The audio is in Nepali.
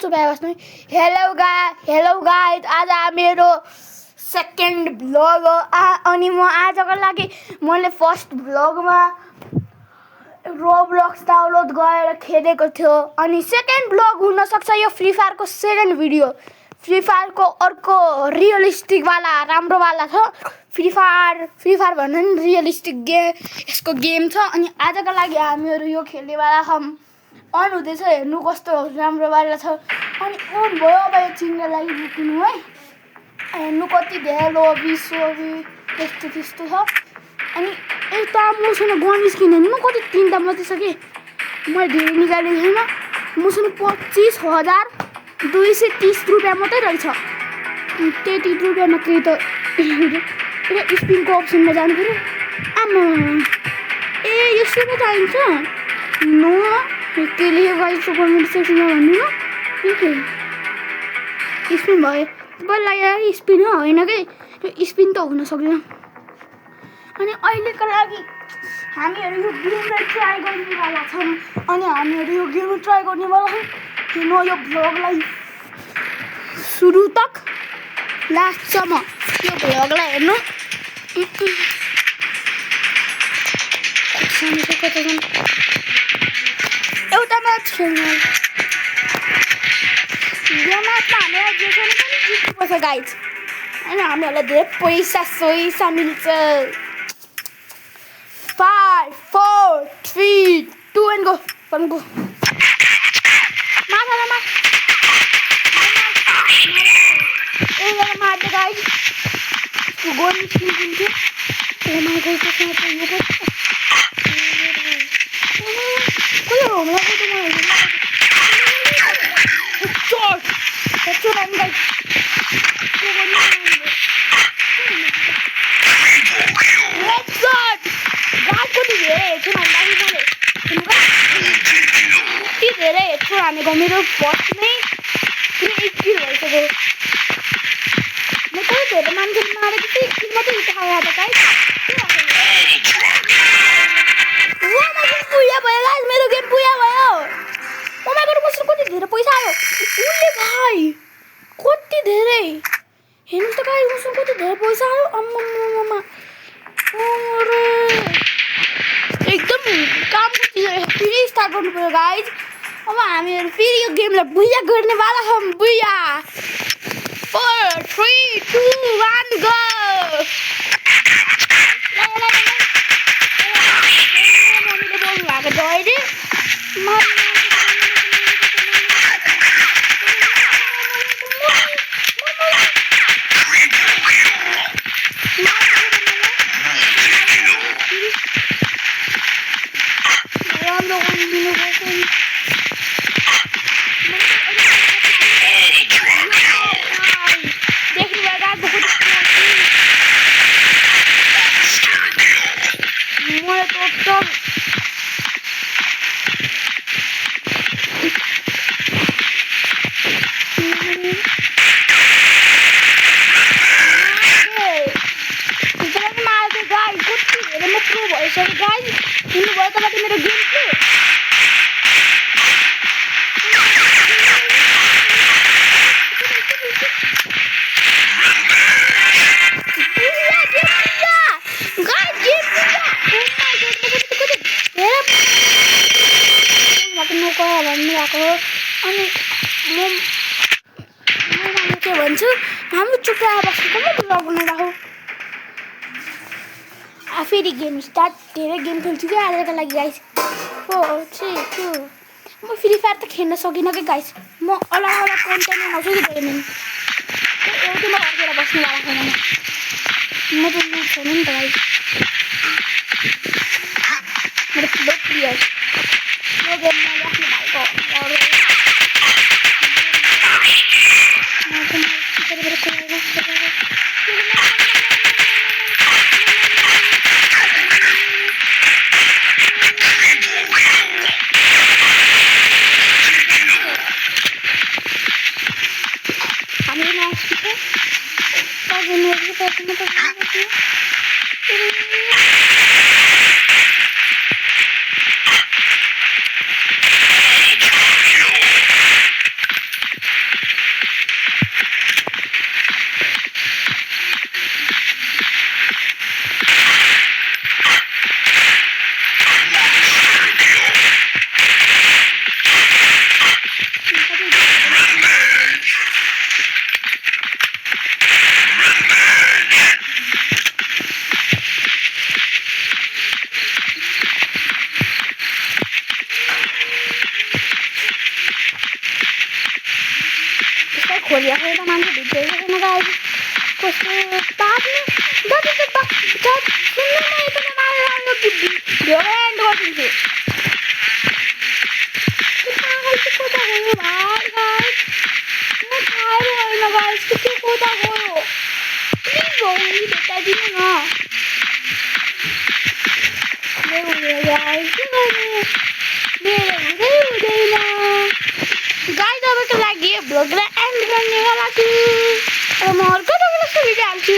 चुपाए बस्नु हेलो गाइज आज मेरो सेकेन्ड भ्लग हो अनि म आजको लागि मैले फर्स्ट भ्लगमा रोब्लक्स डाउनलोड गरेर खेलेको थियो अनि सेकेन्ड भ्लग हुन सक्छ यो फ्री फायरको सेकेन्ड भिडियो फ्री फायरको अर्को रियलिस्टिक वाला राम्रो वाला छ फ्री फायर भन्दा नि रियलिस्टिक यसको गेम छ अनि आजको लागि हामीहरू यो खेल्ने वाला छौँ अन हुँदैछ हेर्नु कस्तो राम्रो वाला छ अनि अन भयो अब यो चिन्ने लागि बुक्नु है हेर्नु कति धेरै लोभी त्यस्तो छ अनि यता मसँग गन निस्किने नि म कति तीनटा मात्रै छ कि मैले धेरै निकालेको छैन मसँग 25,230 रुपियाँ मात्रै रहेछ 33 रुपियाँमा केही त स्पिनको अप्सनमा जानु पऱ्यो आमा ए यसो पो चाहिन्छ नो के लेखेको गाइस कमेन्ट सेक्सनमा भन्नु न स्पिन भयो तपाईँलाई लाग्यो स्पिन हो होइन कि स्पिन त हुन सक्दैन अनि अहिलेको लागि हामीहरू यो गेमलाई ट्राई गर्नेवाला छौँ अनि हामीहरू यो गेम ट्राई गर्नेवाला छौँ किन यो भ्लगलाई सुरु तक लास्टसम्म यो भ्लगलाई हेर्नु एउटा म्याच खेल्नु यो म्याचमा हामीलाई जे पनि जित्नुपर्छ गाइज होइन हामीहरूलाई धेरै पैसा मिल्छ 5 4 3 2 and go मार्दै गाइज गोल निस्किन्थ्यो ओ माई गॉड हानेको मेरो फर्स्टमै 80 भइसक्यो म कति धेरै मान्छेले मारेको थिएँ एकछिन मात्रै उठाएर त गाइस पुया भयो गाइस मेरो गेम पुया भयो ओ माई गॉड मसँग कति धेरै पैसा आयो उले भाइ कति धेरै हेर्नुहोस् त गाइस मसँग कति धेरै पैसा आयो अम्मम्मम्मा अरे एकदम कामको चिज फेरि स्टार्ट गर्नु पर्यो गाइस अब हामीहरू फेरि यो गेमलाई बुया गर्नेवाला छौँ बुया 4 3 2 1 गो मम्मीले बोल्नु भएको छ अहिले अनि म के भन्छु हाम्रो चुप्रा बस्नु पनि लगाउनु राखौ फेरि गेम स्टार्ट धेरै गेम खेल्छु कि आजको लागि गाइस 4 3 2 म फ्री फायर त खेल्न सकिनँ कि गाइस म अलग कन्टेन्ट बनाउँछु कि गेम एउटैमा राखेर बस्नुवाला छैन म त लुट छैन नि त गाइस मेरो फ्लो प्लेयर यो गेममा आफ्नो भाइको सबै खोलिएको त मान्छे भित्रिएको गाइस कस्तो बाबु जति सुन्नु न यता मारेर राम्रो भिडियो एन्ड गरिदिन्छु कता गयो भाइ गाइस म थाहा भएन गाइस के कता गयो प्लिज भोलि भेटाइदिनु न गाइस के गर्ने मेरो हुँदैन गाइस अबको लागि भ्लगलाई एन्ड गर्नेवाला छु र म अर्को भिडियो हाल्छु